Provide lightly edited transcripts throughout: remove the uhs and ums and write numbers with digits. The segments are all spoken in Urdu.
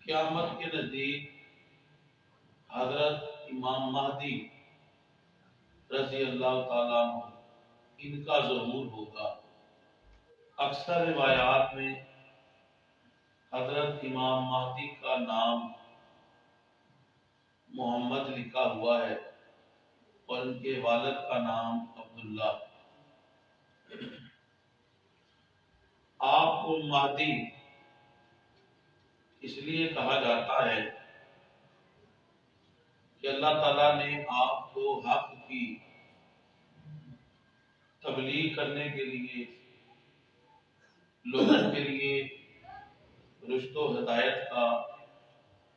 قیامت کے نزدیک حضرت امام مہدی رضی اللہ تعالیٰ عنہ ان کا ظہور ہوگا۔ اکثر روایات میں حضرت امام مہدی کا نام محمد لکھا ہوا ہے اور ان کے والد کا نام عبداللہ۔ آپ کو مہدی اس لیے کہا جاتا ہے کہ اللہ تعالیٰ نے آپ کو حق کی تبلیغ کرنے کے لیے، لوگوں کے لیے رشد و ہدایت کا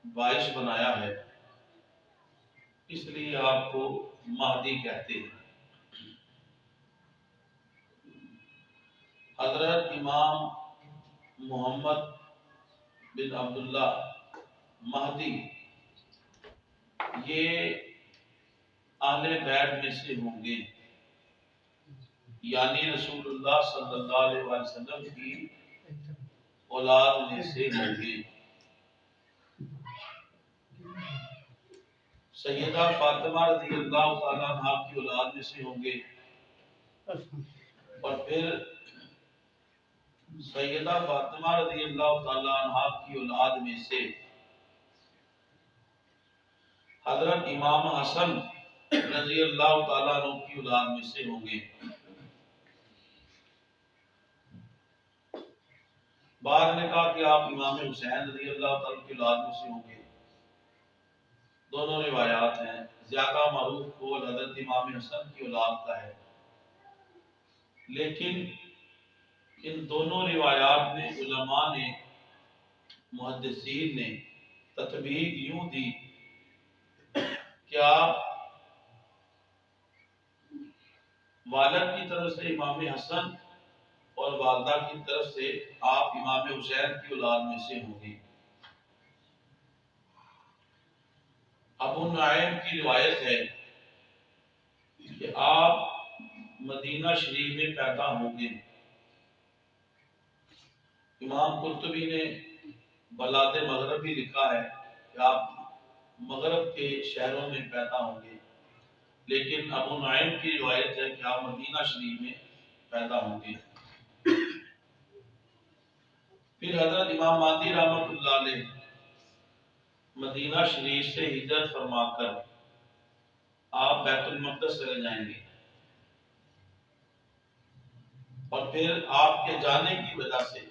باعث بنایا ہے، اس لیے آپ کو مہدی کہتے ہیں۔ حضرت امام محمد بن عبداللہ مہدی یہ اہل بیت میں سے ہوں گے، یعنی رسول اللہ صلی اللہ علیہ وسلم کی اولاد میں سے ہوں گے۔ سیدہ فاطمہ رضی اللہ تعالیٰ عنہ کی اولاد میں سے ہوں گے، اور پھر سیدہ فاطمہ رضی اللہ تعالیٰ عنہ کی اولاد میں سے حضرت امام حسن رضی اللہ تعالیٰ عنہ کی اولاد میں سے ہوں گے۔ بعد نے کہا کہ آپ امام حسین رضی اللہ تعالیٰ کی اولاد میں سے ہوں گے۔ دونوں روایات ہیں، زیادہ معروف قول حضرت امام حسن کی اولاد کا ہے، لیکن ان دونوں روایات میں علماء نے، محدثین نے تطبیق یوں دی کہ آپ والد کی طرف سے امام حسن اور والدہ کی طرف سے آپ امام حسین کی اولاد میں سے ہوں گے۔ ابو نعیم کی روایت ہے کہ آپ مدینہ شریف میں پیدا ہوں گے۔ امام قرطبی نے بلاد مغرب بھی لکھا ہے کہ آپ مغرب کے شہروں میں پیدا ہوں گے، لیکن ابو نعیم کی روایت ہے کہ آپ مدینہ شریف میں پیدا ہوں گے۔ پھر حضرت امام مہدی رحمۃ اللہ علیہ مدینہ شریف سے ہجرت فرما کر آپ بیت المقدس چلے جائیں گے، اور پھر آپ کے جانے کی وجہ سے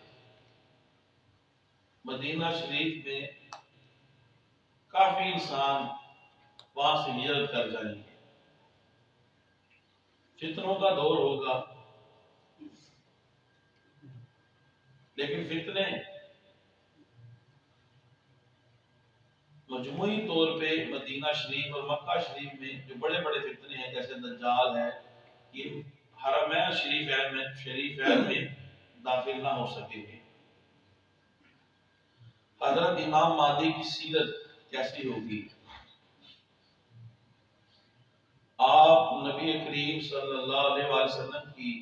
مدینہ شریف میں کافی انسان وہاں سے ہجرت کر جائیں گے۔ فتنوں کا دور ہوگا، لیکن فتنے مجموعی طور پہ مدینہ شریف اور مکہ شریف میں جو بڑے بڑے فتنے ہیں، جیسے دجال ہے، یہ حرمین شریفین میں داخل نہ ہو سکے گے۔ حضرت امام مہدی کی سیرت کیسی ہوگی؟ آپ نبی کریم صلی اللہ علیہ وسلم کی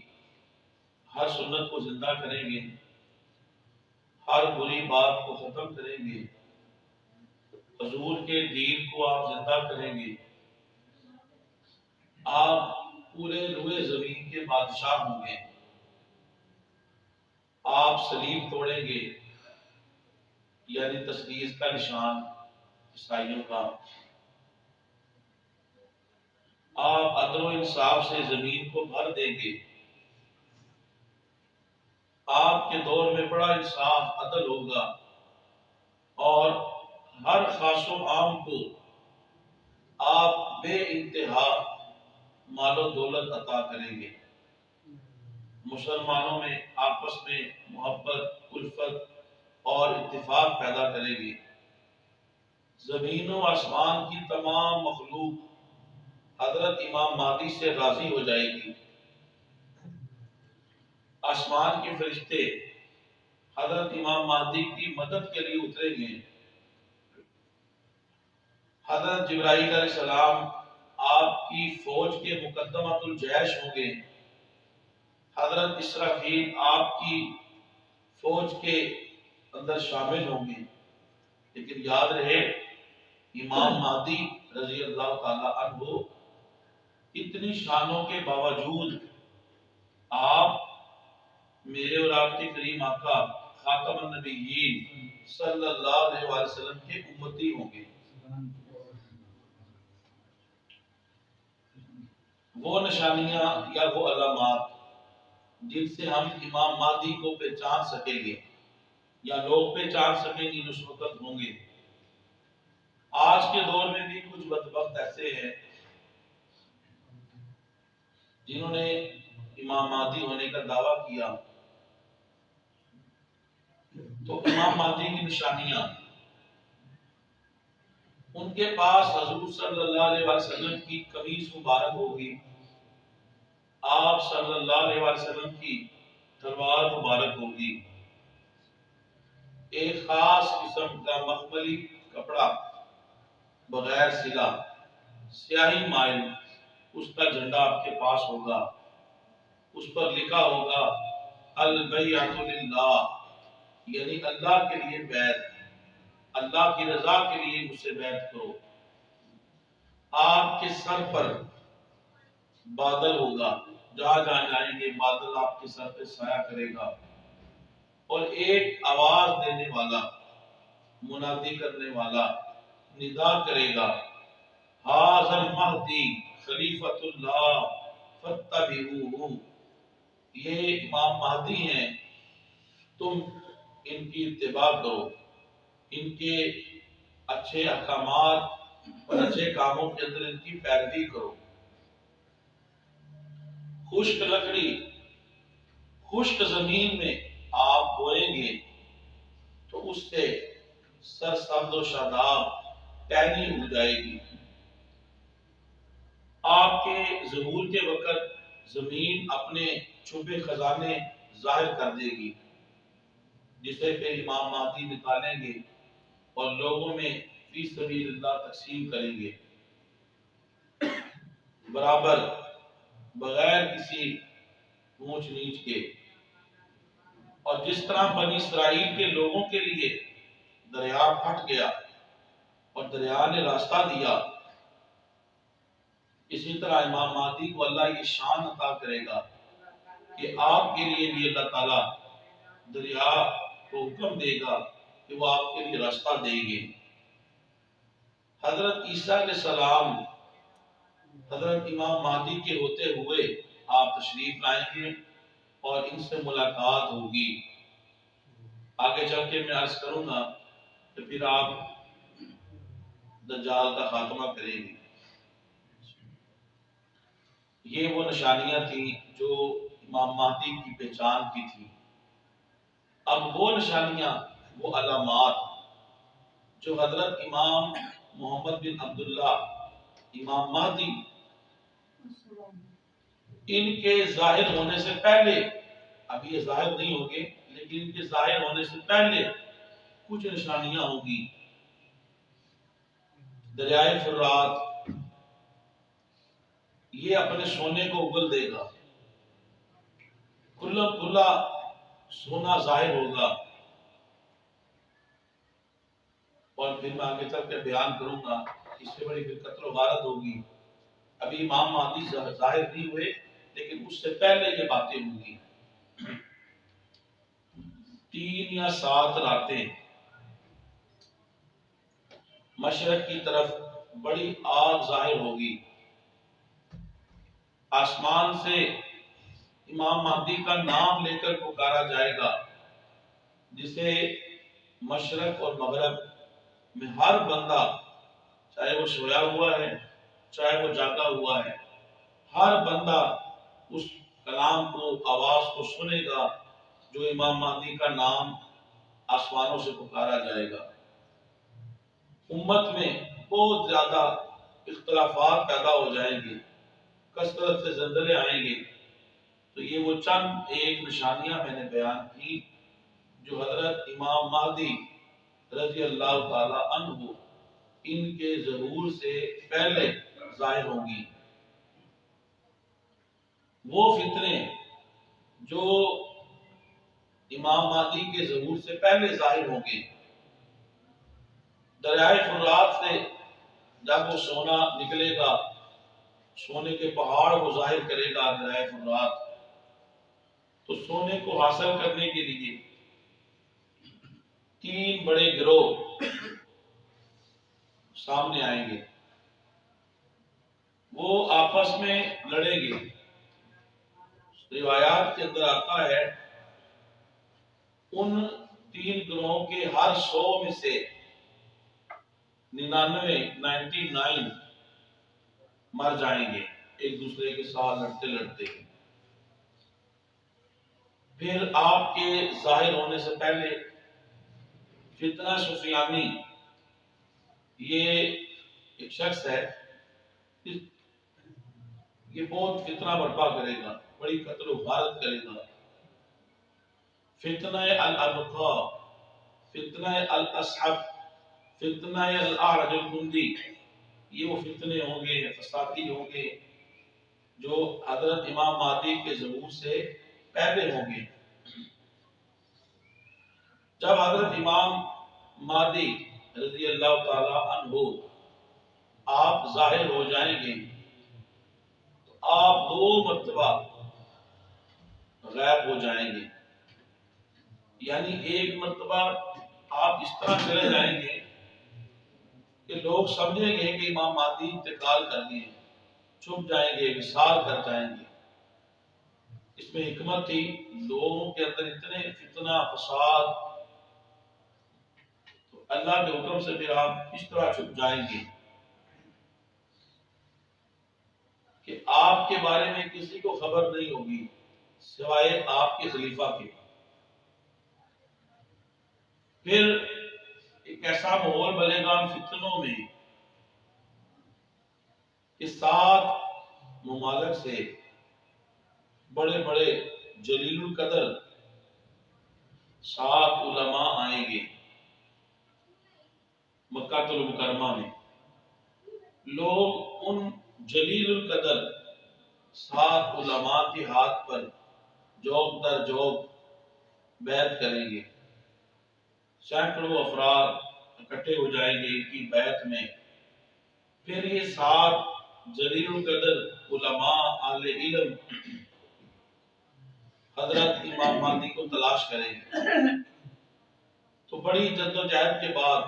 ہر سنت کو زندہ کریں گے، ہر بری بات کو ختم کریں گے، حضور کے دین کو آپ زندہ کریں گے، آپ پورے روئے زمین کے بادشاہ ہوں گے، آپ صلیب توڑیں گے، یعنی تسلیس کا نشان عیسائیوں کا، آپ عدل و انصاف سے زمین کو بھر دیں گے، آپ کے دور میں بڑا انصاف عدل ہوگا، اور ہر خاص و عام کو آپ بے انتہا مال و دولت عطا کریں گے، مسلمانوں میں آپس میں محبت، الفت اور اتفاق پیدا کریں گے، زمین و آسمان کی تمام مخلوق حضرت امام مہدی سے راضی ہو جائے گی، آسمان کے فرشتے حضرت امام مہدی کی مدد کے لیے اتریں گے، حضرت جبرائیل علیہ السلام آپ کی فوج کے مقدمۃ الجیش ہوں گے، حضرت اسرافیل آپ کی فوج کے اندر شامل ہوں گے، لیکن یاد رہے امام مہدی رضی اللہ تعالی عنہ اتنی شانوں کے باوجود آپ میرے اور آپ کے کریم آقا خاتم النبیین صلی اللہ علیہ وسلم کے امتی ہوں گے۔ وہ نشانیاں یا وہ علامات جن سے ہم امام مہدی کو پہچان سکیں گے یا لوگ پہچان سکیں گے اس وقت ہوں گے۔ آج کے دور میں بھی کچھ بدبخت ایسے ہیں جنہوں نے امام مہدی ہونے کا دعویٰ کیا، تو امام مہدی کی نشانیاں ان کے پاس حضور صلی اللہ علیہ وسلم کی قمیص مبارک ہوگی، آپ صلی اللہ علیہ وسلم کی تلوار مبارک ہوگی، ایک خاص قسم کا مخملی کپڑا بغیر سلا سیاہی مائل اس کا جھنڈا آپ کے پاس ہوگا، اس پر لکھا ہوگا البیعۃ للہ، یعنی اللہ کے لیے بیعت، اللہ کی رضا کے لیے مجھ سے بیعت کرو۔ آپ کے سر پر بادل ہوگا، جہاں جہاں جائیں گے بادل آپ کے سر پہ سایہ کرے گا، اور ایک آواز دینے والا، منادی کرنے والا ندا کرے گا ھذا المہدی خلیفۃ اللہ فاتبعوہ، یہ امام مہدی ہیں، تم ان کی اتباع کرو، ان کے اچھے احکامات اور اچھے کاموں کے اندر ان کی پیروی کرو۔ خشک لکڑی خشک زمین میں آپ بوئیں گے تو اس سے سرسبز و شاداب ٹہنی اگ جائے گی، آپ کے ظہور کے وقت زمین اپنے چھپے خزانے ظاہر کر دے گی، جسے پھر امام مہدی نکالیں گے اور لوگوں میں فی سبیل اللہ تقسیم کریں گے، برابر، بغیر کسی اونچ نیچ کے۔ اور جس طرح بنی اسرائیل کے لوگوں کے لیے دریا پھٹ گیا اور دریا نے راستہ دیا، اسی طرح امام مہدی کو اللہ یہ شان عطا کرے گا کہ آپ کے لیے بھی اللہ تعالیٰ دریا کو حکم دے گا کہ وہ آپ کے لیے راستہ دیں گے۔ حضرت عیسیٰ علیہ السلام حضرت امام مہدی کے ہوتے ہوئے آپ تشریف لائیں گے اور ان سے ملاقات ہوگی۔ آگے چل کے میں عرض کروں گا کہ پھر آپ دجال کا خاتمہ کریں گے۔ یہ وہ نشانیاں تھیں جو امام مہدی کی پہچان کی تھی۔ اب وہ نشانیاں، وہ علامات جو حضرت امام محمد بن عبداللہ امام مہدی ان کے ظاہر ہونے سے پہلے، اب یہ ظاہر نہیں ہوگے لیکن ان کے ظاہر ہونے سے پہلے کچھ نشانیاں ہوں گی۔ دریائے فرات یہ اپنے سونے کو اگل دے گا، کھلا کھلا سونا ظاہر ہوگا، اور پھر میں آگے چل کے بیان کروں گا اس سے بڑی پھر قتل و غارت ہوگی۔ ابھی امام مہدی ظاہر نہیں ہوئے لیکن اس سے پہلے یہ باتیں ہوں گی۔ 3 یا 7 راتیں مشرق کی طرف بڑی آگ ظاہر ہوگی، آسمان سے امام مہدی کا نام لے کر پکارا جائے گا، جسے مشرق اور مغرب میں ہر بندہ، چاہے وہ سویا ہوا ہے چاہے وہ جاگا ہوا ہے، ہر بندہ اس کلام کو، آواز کو سنے گا جو امام مہدی کا نام آسمانوں سے پکارا جائے گا۔ امت میں بہت زیادہ اختلافات پیدا ہو جائیں گے، کثرت سے زلزلے آئیں گے۔ تو یہ وہ چند ایک نشانیاں میں نے بیان کی جو حضرت امام مہدی رضی اللہ تعالی عنہ ان کے ظہور سے پہلے ظاہر ہوں گی۔ وہ فتنے جو امام مہدی کے ظہور سے پہلے ظاہر ہوں گے، دریائے فرات سے جب وہ سونا نکلے گا، سونے کے پہاڑ کو ظاہر کرے گا دریائے فرات، تو سونے کو حاصل کرنے کے لیے تین بڑے گروہ سامنے آئیں گے، وہ آپس میں لڑیں گے۔ روایات کے اندر آتا ہے ان تین گروہوں کے ہر 100 میں سے 99 مر جائیں گے ایک دوسرے کے ساتھ لڑتے لڑتے۔ پھر آپ کے ظاہر ہونے سے پہلے فتنہ سفیانی، یہ ایک شخص ہے، یہ بہت فتنہ برپا کرے گا، بڑی قتل و غارت کرے گا۔ فتنہ الابقا، فتنہ الاصحب، فتنہ الاعرج الجندی، یہ وہ فتنے ہوں گے، فسادی ہوں گے جو حضرت امام مہدی کے ظہور سے پہلے ہوں گے۔ جب حضرت امام مہدی رضی اللہ تعالی عنہ آپ ظاہر ہو جائیں گے تو آپ 2 مرتبہ غائب ہو جائیں گے، یعنی ایک مرتبہ آپ اس طرح چلے جائیں گے کہ لوگ سمجھیں گے کہ امام مہدی انتقال کر گئے، چھپ جائیں گے، وصال کر جائیں گے۔ اس میں حکمت تھی، لوگوں کے اندر اتنے فتنہ فساد، تو اللہ کے حکم سے پھر آپ اس طرح چھپ جائیں گے کہ آپ کے بارے میں کسی کو خبر نہیں ہوگی سوائے آپ کے خلیفہ کے۔ پھر ایک ایسا ماحول بنے گا ان فتنوں میں کہ 7 ممالک سے بڑے بڑے جلیل القدر 7 علماء آئیں گے مکہ المکرمہ میں۔ لوگ ان جلیل القدر 7 علماء کے ہاتھ پر جوق در جوق بیعت کریں گے، سینکڑوں افراد اکٹھے ہو جائیں گے ان کی بیعت میں۔ پھر یہ 7 جلیل القدر علماء اہل علم حضرت امام مہدی کو تلاش کریں گے، تو بڑی جدوجہد کے بعد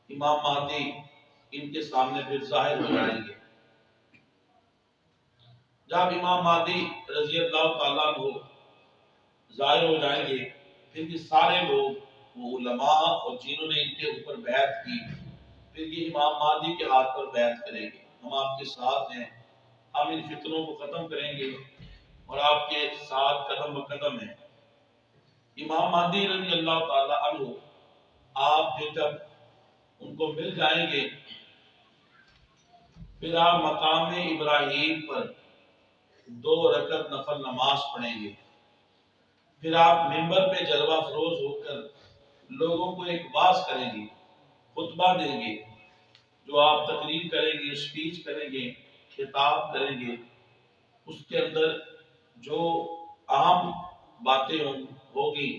امام مہدی ان کے سامنے پھر ظاہر ہو جائیں گے۔ جب امام مہدی رضی اللہ تعالیٰ عنہ ظاہر ہو جائیں گے، پھر یہ سارے لوگ، وہ علماء اور جنہوں نے ان کے اوپر بیعت کی، پھر یہ امام مہدی کے ہاتھ پر بیعت کریں گے، ہم آپ کے ساتھ ہیں، ہم ان فتنوں کو ختم کریں گے اور آپ کے ساتھ قدم بقدم ہیں۔ امام مہدی رضی اللہ تعالیٰ عنہ آپ پھر جب ان کو مل جائیں گے، پھر آپ مقام ابراہیم پر 2 رکعت نفل نماز پڑھیں گے، پھر آپ منبر پہ جلوہ افروز ہو کر لوگوں کو ایک واعظ کریں گے، خطبہ دیں گے، جو آپ تقریر کریں گے، اسپیچ کریں گے، خطاب کریں گے، اس کے اندر جو اہم باتیں ہوگی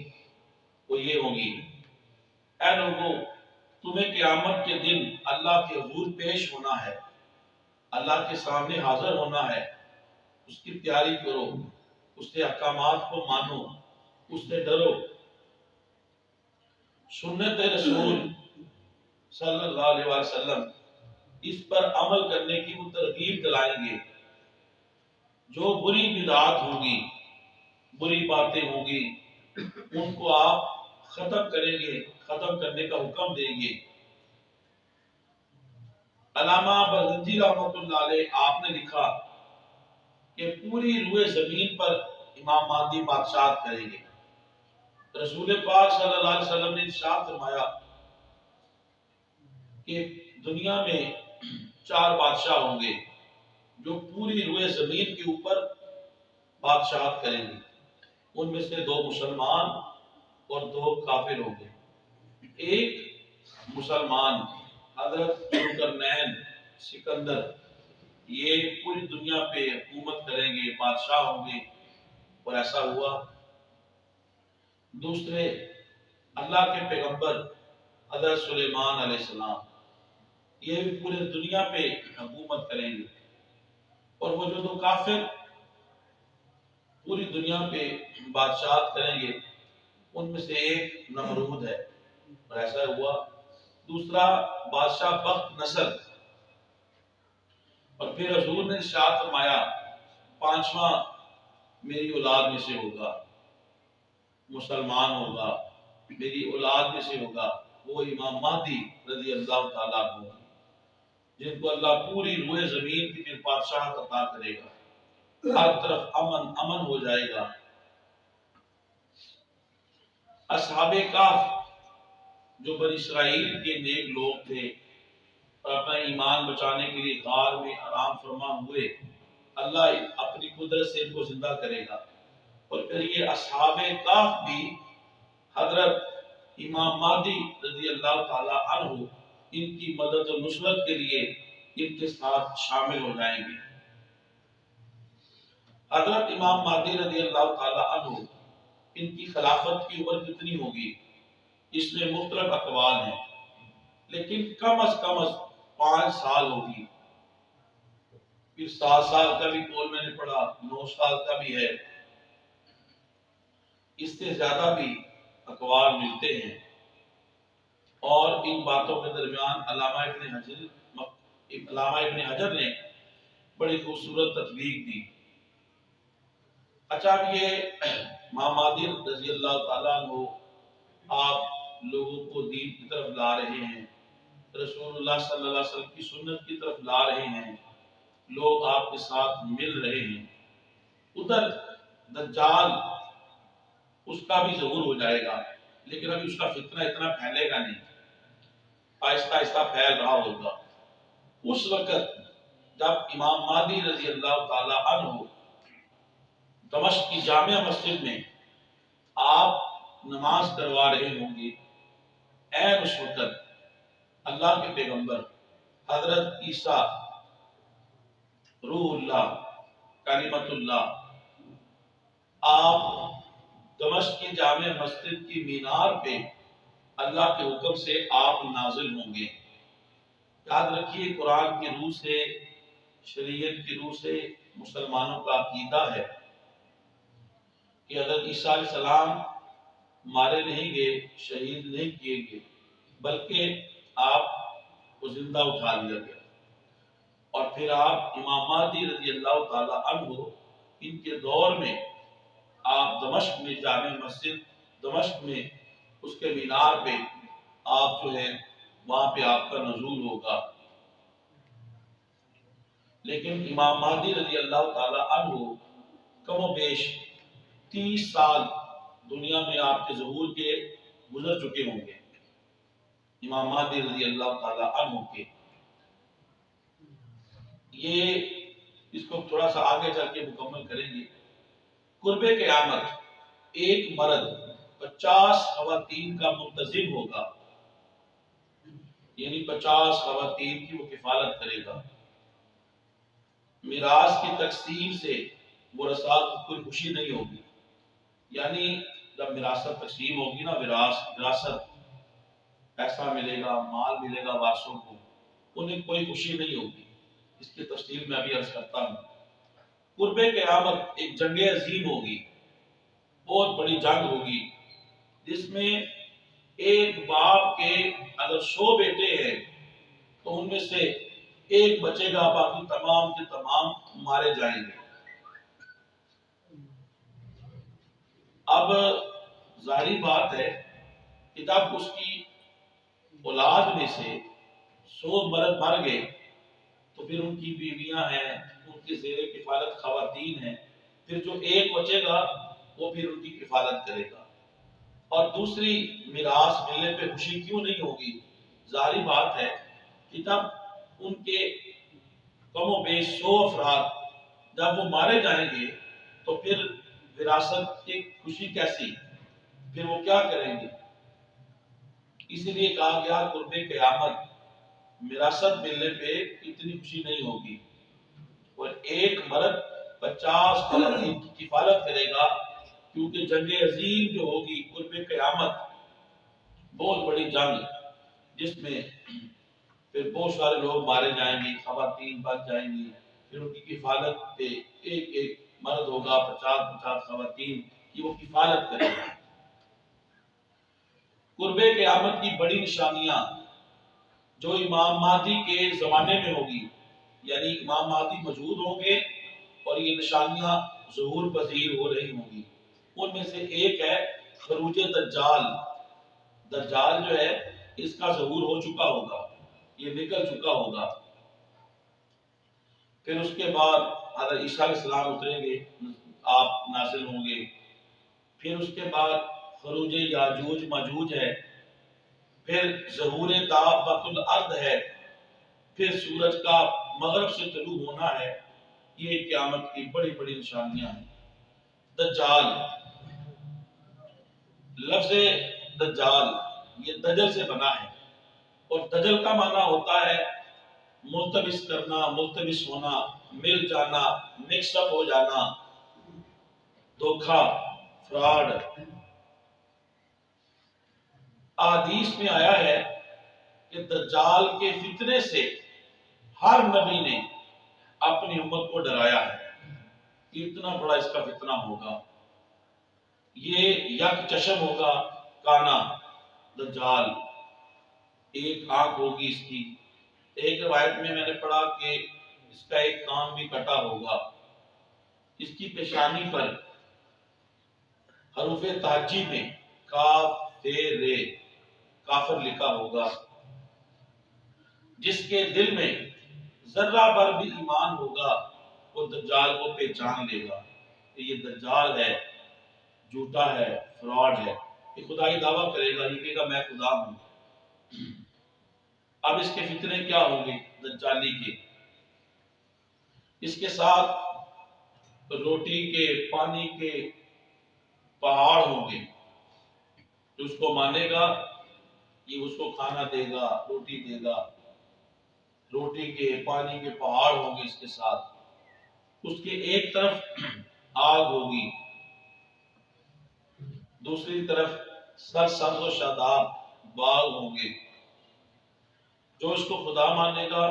وہ یہ ہوگی: اے لوگوں، تمہیں قیامت کے دن اللہ کے حضور پیش ہونا ہے، اللہ کے سامنے حاضر ہونا ہے، اس کی تیاری کرو، اس کے احکامات کو مانو، اس سے ڈرو، سنت رسول صلی اللہ علیہ وسلم اس پر عمل کرنے کی وہ ترغیب دلائیں گے۔ جو بری بدعات ہوگی، بری باتیں ہوں گی، ان کو آپ ختم کریں گے، ختم کرنے کا حکم دیں گے۔ علامہ برزنجی رحمۃ اللہ علیہ آپ نے لکھا کہ پوری روئے زمین پر امام مہدی بادشاہت کریں گے۔ رسول پاک صلی اللہ علیہ وسلم نے ارشاد فرمایا کہ دنیا میں 4 بادشاہ ہوں گے جو پوری روئے زمین کے اوپر بادشاہت کریں گے، ان میں سے 2 مسلمان اور 2 کافر ہوں گے۔ ایک مسلمان حضرت ذوالقرنین سکندر، یہ پوری دنیا پہ حکومت کریں گے، بادشاہ ہوں گے، اور ایسا ہوا۔ دوسرے اللہ کے پیغمبر حضرت سلیمان علیہ السلام، یہ بھی پورے دنیا پہ حکومت کریں گے، اور وہ جو دو کافر پوری دنیا پہ بادشاہت کریں گے ان میں سے ایک نمرود ہے، اور ایسا ہوا۔ دوسرا بادشاہ بخت نصر، اور پھر حضور نے ارشاد فرمایا پانچواں میری اولاد میں سے ہوگا، مسلمان ہوگا، میری اولاد میں سے ہوگا، وہ امام مہدی رضی اللہ تعالیٰ عنہ، جن کو اللہ پوری روئے زمین کی پھر بادشاہت عطا کرے گا، ہر طرف امن امن ہو جائے گا۔ اصحاب کہف جو بنی اسرائیل کے نیک لوگ تھے اور اپنا ایمان بچانے کے لیے غار میں آرام فرما ہوئے، اللہ اپنی قدرت سے ان کو زندہ کرے گا، اور پھر یہ اصحاب کہف بھی حضرت امام مہدی رضی اللہ تعالی عنہ ان کی مدد و نصرت کے لیے ان کے ساتھ شامل ہو جائیں گے۔ حضرت امام مہدی رضی اللہ تعالی عنہ ان کی خلافت کی عمر کتنی ہوگی، اس میں مختلف اقوال ہیں، لیکن کم از کم 5 سال ہوگی، پھر 7 سال کا بھی قول میں نے پڑھا، 9 سال کا بھی ہے، اس سے زیادہ بھی اقوال ملتے ہیں۔ اور ان باتوں کے درمیان علامہ ابن حجر نے بڑی خوبصورت تطبیق دی۔ اچھا، اب یہ امام مہدی رضی اللہ تعالیٰ عنہ آپ لوگوں کو دین کی طرف لا رہے ہیں، رسول اللہ صلی اللہ علیہ وسلم کی سنت کی طرف لا رہے ہیں، لوگ آپ کے ساتھ مل رہے ہیں۔ ادھر دجال اس کا بھی ظہور ہو جائے گا، لیکن ابھی اس کا فتنہ اتنا پھیلے گا نہیں، آہستہ آہستہ پھیل رہا ہوگا۔ اس وقت جب امام مہدی رضی اللہ تعالی عنہ دمشق کی جامع مسجد میں آپ نماز کروا رہے ہوں گے، عین اس وقت اللہ کے پیغمبر حضرت عیسیٰ روح اللہ کلمت اللہ آپ دمشق کی جامع مسجد کی مینار پہ اللہ کے حکم سے آپ نازل ہوں گے۔ یاد رکھیے، قرآن کی روح سے، شریعت کی روح سے مسلمانوں کا عقیدہ ہے کہ حضرت عیسیٰ علیہ السلام مارے نہیں گئے، شہید نہیں کیے گئے، بلکہ آپ کو زندہ اٹھا لیا گیا، اور پھر آپ امام مہدی رضی اللہ تعالی عنہ ان کے دور میں آپ دمشق میں جامع مسجد دمشق میں اس کے مینار پہ آپ جو ہے وہاں پہ آپ کا نزول ہوگا۔ لیکن امام مہدی رضی اللہ تعالی عنہ کم و بیش 30 سال دنیا میں آپ کے ظہور کے گزر چکے ہوں گے، امام مہدی رضی اللہ تعالی عنہ کے۔ یہ اس کو تھوڑا سا آگے چل کے مکمل کریں گے۔ قرب قیامت ایک مرد 50 خواتین کا منتظم ہوگا، یعنی 50 خواتین کی وہ کفالت کرے گا۔ میراث کی تقسیم سے ورثاء کو کوئی خوشی نہیں ہوگی، یعنی جب میراثت تقسیم ہوگی نا، وراثت پیسہ ملے گا، مال ملے گا وارثوں کو، انہیں کوئی خوشی نہیں ہوگی۔ اس کی تفصیل میں ابھی عرض کرتا ہوں۔ قرب قیامت ایک جنگ عظیم ہوگی، بہت بڑی جنگ ہوگی، جس میں ایک باپ کے اگر 100 بیٹے ہیں تو ان میں سے ایک بچے گا، باقی تمام کے تمام مارے جائیں گے۔ اب ظاہری بات ہے کہ جب اس کی اولاد میں سے 100 مرد مر گئے تو پھر ان کی بیویاں ہیں، ان کی زیر کفالت خواتین ہیں، پھر جو ایک بچے گا وہ پھر ان کی کفالت کرے گا۔ اور دوسری میراث ملنے پہ خوشی کیوں نہیں ہوگی؟ ظاہری بات ہے کہ جب ان کے کم و بیش 100 افراد جب وہ مارے جائیں گے تو پھر وراثت کی خوشی کیسی، پھر وہ کیا کریں گے؟ اسی لیے کہا گیا قرب قیامت وراثت ملنے پہ اتنی خوشی نہیں ہوگی، اور ایک مرد 50 خواتین کی کفالت کرے گا، کیونکہ جنگ عظیم جو ہوگی قرب قیامت، بہت بڑی جنگ، جس میں پھر بہت سارے لوگ مارے جائیں گے، خواتین بچ جائیں گی، پھر ان کی کفالت پہ ایک ایک مرد ہوگا، 50 خواتین کی وہ کفالت کرے گا۔ قرب قیامت کی بڑی نشانیاں جو امام مہدی کے زمانے میں ہوگی، یعنی امام مہدی موجود ہوں گے اور یہ نشانیاں ظہور پذیر ہو رہی ہوں گی، ان میں سے ایک ہے خروج دجال۔ دجال جو ہے اس کا ظہور ہو چکا ہوگا، یہ نکل چکا ہوگا۔ پھر اس کے بعد حضرت عیسیٰ علیہ السلام اتریں گے، آپ نازل ہوں گے۔ پھر اس کے بعد خروج یاجوج ماجوج ہے، پھر ظہور دابۃ الارض ہے، پھر سورج کا مغرب سے طلوع ہونا ہے۔ یہ قیامت کی بڑی بڑی نشانیاں ہیں۔ دجال، لفظ دجال یہ دجل سے بنا ہے، اور دجل کا معنی ہوتا ہے ملتبس کرنا، ملتبس ہونا، مل جانا، مکس اپ ہو جانا، دھوکہ، فراڈ۔ احادیث میں آیا ہے کہ دجال کے فتنے سے ہر نبی نے اپنی امت کو ڈرایا ہے، اتنا بڑا اس کا فتنہ ہوگا۔ یہ یک چشم ہوگا، کانا، دجال، ایک آنکھ ہوگی اس کی۔ ایک روایت میں نے پڑھا کہ اس کا ایک کان بھی کٹا ہوگا۔ اس کی پیشانی پر حروف تہجی میں کاف رے کافر لکھا ہوگا۔ جس کے دل میں ذرہ بھر بھی ایمان ہوگا وہ دجال کو پہچان لے گا کہ یہ دجال ہے، جھوٹا ہے، فراڈ ہے، یہ خدائی دعویٰ کرے گا، یہ کہے گا میں خدا ہوں۔ اب اس کے فتنے کیا ہوں گے دجالی کے؟ اس کے ساتھ روٹی کے، پانی کے پہاڑ ہوں گے، جو اس کو مانے گا یہ اس کو کھانا دے گا، روٹی دے گا۔ روٹی کے، پانی کے پہاڑ ہوں گے اس کے ساتھ۔ اس کے ایک طرف آگ ہوگی، دوسری طرف سرسبز و شاداب باغ ہوں گے۔ جو اس کو خدا مانے گا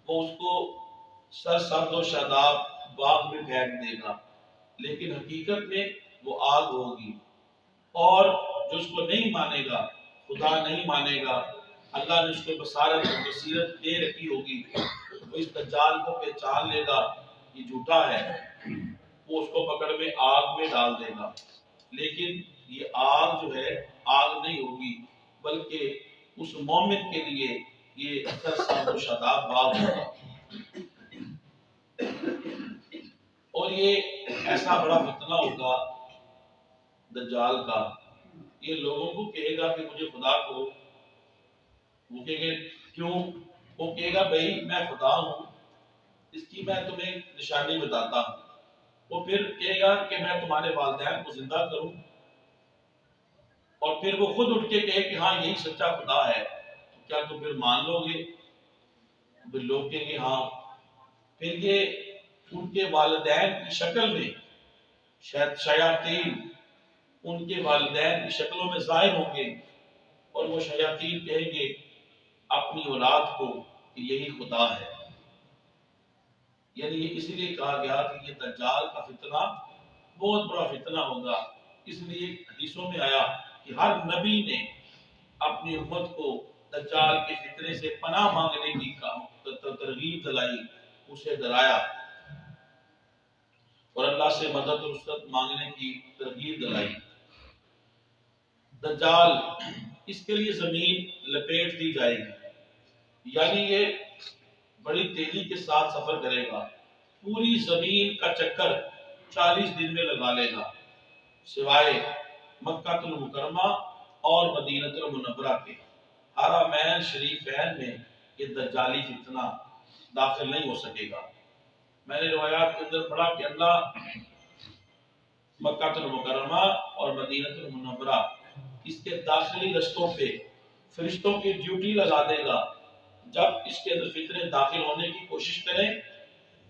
وہ اس کو سرسبز و شاداب باغ میں پھینک دے گا، لیکن حقیقت میں وہ آگ ہوگی۔ اور جو اس کو نہیں مانے گا، خدا نہیں مانے گا، اللہ نے اس کو بصارت و بصیرت دے رکھی ہوگی، وہ اس دجال کو پہچان لے گا یہ جھوٹا ہے، وہ اس کو پکڑ میں آگ میں ڈال دے گا۔ لیکن یہ آگ جو ہے آگ نہیں ہوگی، بلکہ اس مومن کے لیے یہ سرسبز و شاداب باغ ہوگا۔ اور یہ ایسا بڑا فتنہ ہوگا دجال کا، یہ لوگوں کو کہے گا کہ مجھے خدا کو، وہ کہیں گے کیوں؟ وہ کہے گا بھئی میں خدا ہوں، اس کی میں تمہیں نشانی بتاتا ہوں۔ وہ پھر کہے گا کہ میں تمہارے والدین کو زندہ کروں، اور پھر وہ خود اٹھ کے کہے کہ ہاں یہی سچا خدا ہے، تو کیا تم پھر مان لو گے؟ پھر لوگ کہیں گے ہاں۔ پھر یہ ان کے والدین کی شکل میں شیاطین ان کے والدین کی شکلوں میں ظاہر ہوں گے، اور وہ شیاطین کہیں گے اپنی اولاد کو کہ یہی خدا ہے۔ یعنی یہ اسی لیے کہا گیا کہ یہ دجال کا فتنہ بہت بڑا فتنہ ہوگا۔ اس لیے حدیثوں میں آیا کہ ہر نبی نے اپنی امت کو دجال کے فتنے سے پناہ مانگنے کی ترغیب دلائی، اسے ڈرایا، اور اللہ سے مدد و نصرت مانگنے کی ترغیب دلائی۔ دجال، اس کے لیے زمین لپیٹ دی جائے گی، یعنی یہ بڑی تیزی کے ساتھ سفر کرے گا، پوری زمین کا چکر 40 دن میں لگا لے گا، سوائے مکہ المکرمہ اور مدینہ المنورہ کے۔ حرمین شریفین میں یہ دجالی فتنہ داخل نہیں ہو سکے گا۔ میں نے روایات کے اندر پڑھا کہ اللہ مکہ المکرمہ اور مدینہ المنورہ اس کے داخلی رستوں پہ فرشتوں کی ڈیوٹی لگا دے گا۔ جب اس کے اندر فتنے داخل ہونے کی کوشش کریں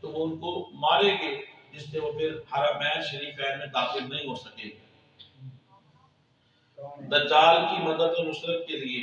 تو وہ ان کو مارے گے، جس سے وہ پھر حرمین شریفین میں داخل نہیں ہو سکے۔ دجال کی مدد و نصرت کے لیے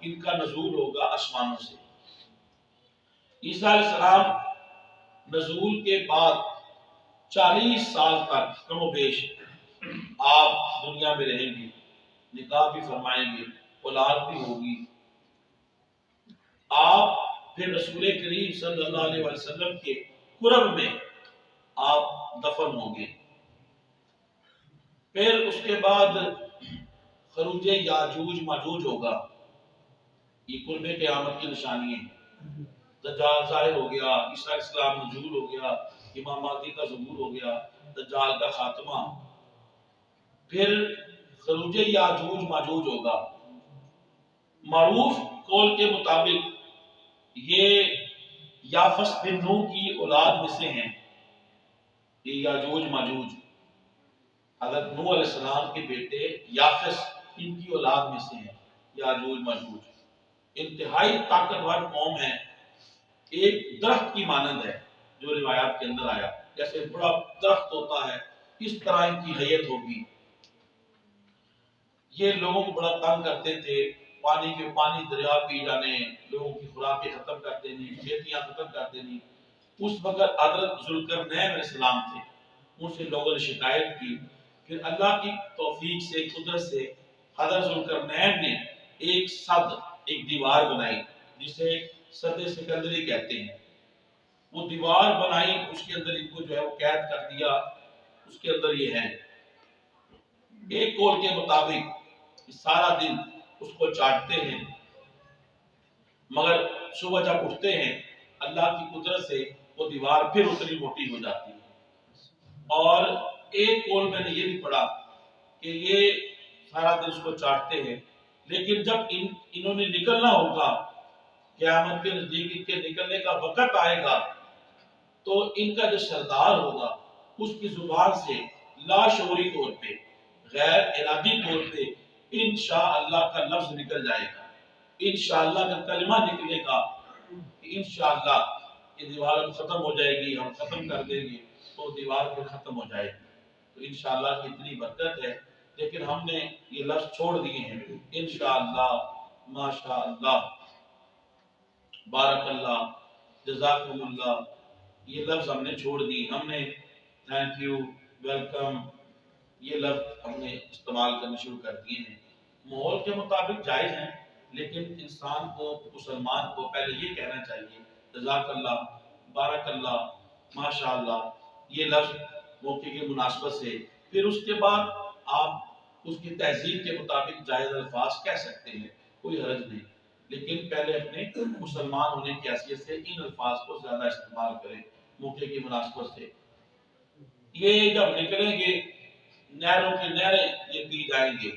ان کا نزول ہوگا آسمانوں سے۔ عیسیٰ علیہ السلام نزول کے بعد 40 سال تک کم و بیش آپ دنیا میں رہیں گے، نکاح بھی فرمائیں گے، اولاد بھی ہوگی۔ آپ پھر رسول کریم صلی اللہ علیہ وسلم کے قرب میں آپ دفن ہوں گے۔ پھر اس کے بعد خروج یاجوج ماجوج ہوگا، یہ قرب قیامت کی نشانی ہے۔ دجال ظاہر ہو گیا، عیسیٰ علیہ السلام نزول ہو گیا، امام مہدی کا ظہور ہو گیا، دجال کا خاتمہ۔ پھر خروج یاجوج ماجوج ہوگا۔ معروف قول کے مطابق یہ یافس بن نوح کی اولاد میں سے ہیں، یہ یاجوج ماجوج حضرت نوح علیہ السلام کے بیٹے یافس، ان کی اولاد میں سے ہیں یاجوج ماجوج۔ انتہائی طاقتور قوم ہے، ایک درخت کی مانند ہے جو روایات کے اندر آیا، جیسے بڑا درخت ہوتا ہے اس طرح ان کی حیت ہوگی۔ یہ لوگوں کو بڑا تنگ کرتے تھے، پانی دریا پی جانے، لوگوں کی خوراکیں ختم کر دینی، کھیتیاں ختم کر دینی۔ اس وقت حضرت ذوالقرنین علیہ السلام تھے، ان سے لوگوں نے شکایت کی۔ پھر اللہ کی توفیق سے، قدرت سے حضرت ذوالقرنین نے ایک سد، ایک دیوار بنائی جسے سد سکندری کہتے ہیں۔ وہ دیوار بنائی، اس کے اندر ان کو جو ہے وہ قید کر دیا، اس کے اندر یہ ہے۔ ایک قول کے مطابق سارا دن اس کو چاٹتے ہیں، مگر صبح جب اٹھتے ہیں اللہ کی قدرت سے وہ دیوار پھر اتنی موٹی ہو جاتی ہے۔ اور ایک قول میں نے یہ بھی پڑھا کہ یہ سارا دن اس کو چاٹتے ہیں، لیکن جب انہوں نے نکلنا ہوگا، قیامت کے نزدیک ان کے نکلنے کا وقت آئے گا، تو ان کا جو سردار ہوگا اس کی زبان سے لاشعوری طور پہ، غیر ارادی طور پہ انشاءاللہ کا لفظ نکل جائے گا، انشاءاللہ کا کلمہ نکلے گا کہ انشاءاللہ یہ دیوار ختم ہو جائے گی، ہم ختم کر دیں گے، تو دیوار پھر ختم ہو جائے گی۔ تو انشاءاللہ کی اتنی برکت ہے، لیکن ہم نے یہ لفظ چھوڑ دیے ہیں، انشاءاللہ، ماشاءاللہ، بارک اللہ، جزاکم اللہ، یہ لفظ ہم نے چھوڑ دی۔ ہم نے تھینک یو، ویلکم، یہ لفظ ہم نے استعمال کرنے شروع کر دیے ہیں۔ ماحول کے مطابق جائز ہیں، لیکن انسان کو، مسلمان کو پہلے یہ کہنا چاہیے جزاک اللہ، بارک اللہ، ماشاءاللہ، یہ لفظ موقع کی مناسبت سے۔ پھر اس کے بعد آپ اس کی تہذیب کے مطابق جائز الفاظ کہہ سکتے ہیں، کوئی حرج نہیں، لیکن پہلے اپنے مسلمان ہونے کی حیثیت سے ان الفاظ کو زیادہ استعمال کریں موقع کی مناسبت سے۔ یہ جب نکلیں گے، نہروں کی نہریں یہ پی جائیں گے،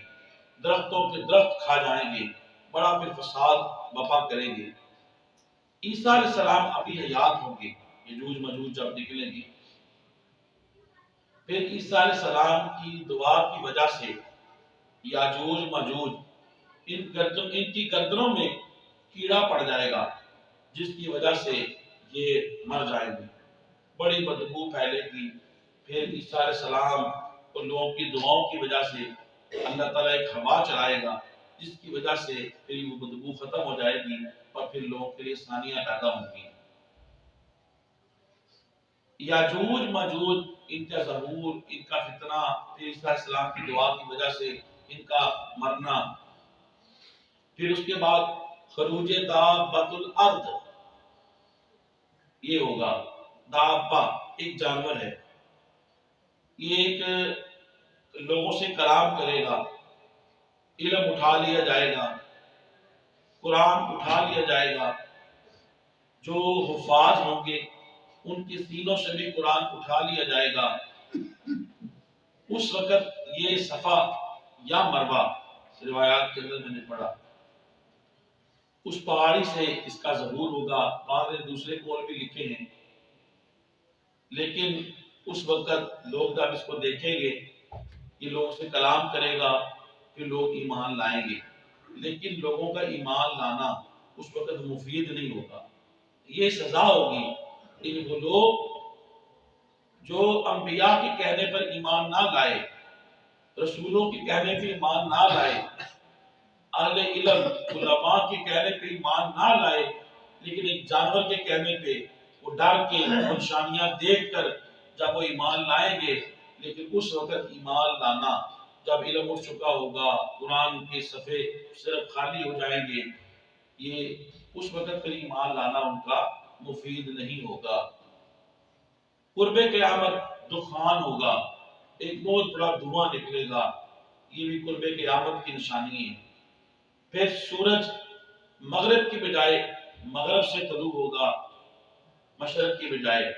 درختوں کے درخت کھا جائیں گے، بڑا پھر فساد بپا کریں گے۔ عیسیٰ علیہ السلام ابھی حیات ہوں گے، یجوج مجوج جب نکلیں گے، پھر عیسیٰ علیہ السلام کی دعا کی وجہ سے یاجوج ماجوج ان کی گردنوں میں کیڑا پڑ جائے گا، جس کی وجہ سے یہ مر جائیں گے، بڑی بدبو پھیلے گی۔ پھر عیسیٰ علیہ السلام اور لوگوں کی دعاؤں کی وجہ سے اللہ تعالیٰ ایک ہوا چلائے گا، جس کی وجہ سے پھر وہ بدبو ختم ہو جائے گی اور پھر لوگوں کے لیے آسانیاں پیدا ہوں گی۔ یاجوج ماجوج، ان کا ظہور، ان کا فتنہ، پھر عیسیٰ علیہ السلام کی دعا کی وجہ سے ان کا مرنا، پھر اس کے بعد خروج دابۃ الارض، یہ ہوگا۔ دابہ ایک جانور ہے، یہ ایک لوگوں سے کلام کرے گا، علم اٹھا لیا جائے گا، قرآن اٹھا لیا جائے گا، جو حفاظ ہوں گے ان کے سینوں سے بھی قرآن اٹھا لیا جائے گا۔ اس وقت یہ صفا یا مروہ، روایات کے اندر میں نے پڑھا، اس پہاڑی سے اس کا ظہور ہوگا۔ بعض نے دوسرے قول بھی لکھے ہیں، لیکن اس وقت لوگ جب اس کو دیکھیں گے، یہ لوگوں سے کلام کرے گا، پھر لوگ ایمان لائیں گے، لیکن لوگوں کا ایمان لانا اس وقت مفید نہیں ہوگا۔ یہ سزا ہوگی کہ وہ لوگ جو انبیاء کے کہنے پر ایمان نہ لائے، رسولوں کے کہنے پر ایمان نہ لائے، اہل علم علماء کے کہنے پہ ایمان نہ لائے، لیکن ایک جانور کے کہنے پہ وہ ڈر کے نشانیاں دیکھ کر جب وہ ایمان لائیں گے، لیکن اس وقت ایمان لانا جب علم اٹھ چکا ہوگا، قرآن کے صفحے صرف خالی ہو جائیں گے، یہ اس وقت پھر ایمان لانا ان کا مفید نہیں ہوگا۔ قرب قیامت دخان ہوگا، ایک بہت بڑا دھواں نکلے گا، یہ بھی قرب قیامت کی نشانی ہے۔ پھر سورج مغرب کی بجائے مغرب سے طلوع ہوگا، مشرق کی بجائے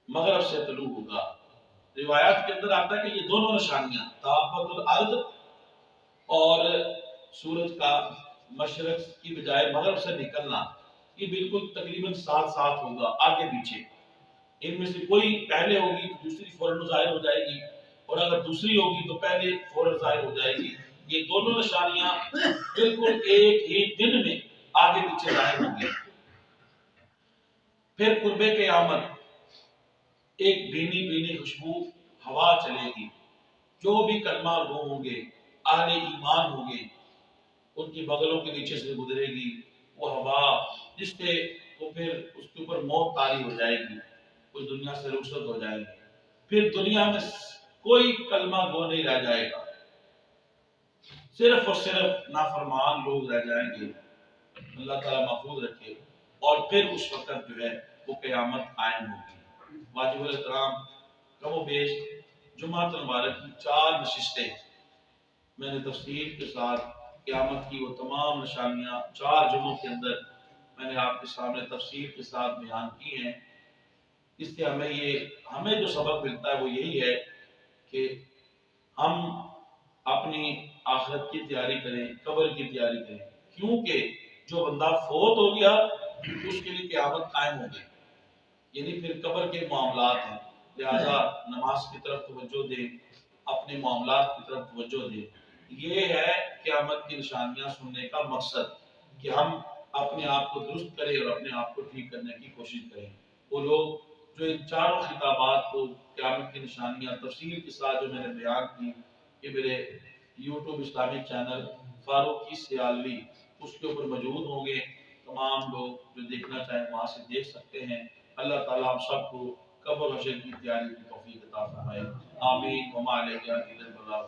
مغرب سے طلوع ہوگا۔ روایات کے اندر آتا ہے کہ یہ دونوں نشانیاں دابۃ الارض اور سورج کا مشرق کی بجائے مغرب سے نکلنا، یہ بالکل تقریباً ساتھ ساتھ ہوگا، آگے پیچھے۔ ان میں سے کوئی پہلے ہوگی تو دوسری فوراً ظاہر ہو جائے گی، اور اگر دوسری ہوگی تو پہلے فوراً ظاہر ہو جائے گی۔ یہ دونوں نشانیاں بالکل ایک ہی دن میں آگے پیچھے ظاہر ہوں گی۔ پھر قرب قیامت ایک بھینی بھینی خوشبو ہوا چلے گی، جو بھی کلمہ گو ہوں گے، اہل ایمان ہوں گے، ان کی بغلوں کے نیچے سے گزرے گی وہ ہوا، جس سے وہ پھر اس کے اوپر موت طاری ہو جائے گی، وہ دنیا سے رخصت ہو جائے گی۔ پھر دنیا میں کوئی کلمہ گو نہیں رہ جائے گا، صرف اور صرف نافرمان لوگ رہ جائیں گے، اللہ تعالیٰ محفوظ رکھے۔ اور پھر اس وقت جو ہے وہ قیامت قائم ہوگی۔ واجب الاحترام کم و بیش جمعہ مبارک کی 4 نشستیں میں نے تفصیل کے ساتھ قیامت کی وہ تمام نشانیاں 4 جمعوں کے اندر میں نے آپ کے سامنے تفصیل کے ساتھ بیان کی ہیں۔ اس سے ہمیں جو سبق ملتا ہے وہ یہی ہے کہ ہم اپنی آخرت کی تیاری کریں، قبر کی تیاری کریں، کیونکہ جو بندہ فوت ہو گیا اس کے لیے قیامت قائم ہو گئی، یعنی پھر قبر کے معاملات ہیں، لہذا نماز کی طرف توجہ دیں، اپنے معاملات کی طرف توجہ دیں۔ یہ ہے قیامت کی نشانیاں سننے کا مقصد، کہ ہم اپنے آپ کو درست کریں اور اپنے آپ کو ٹھیک کرنے کی کوشش کریں۔ وہ لوگ جو ان 4 خطابات کو قیامت کی نشانیاں تفصیل کے ساتھ جو میں نے بیان کی، کہ میرے YouTube Islamic channel Farooqui Sialvi اس کے اوپر موجود ہوں گے، تمام لوگ جو دیکھنا چاہیں وہاں سے دیکھ سکتے ہیں۔ اللہ تعالیٰ ہم سب کو قبر و حشر کی تیاری کی توفیق عطا فرمائے، آمین۔ وما علینا الا البلاغ۔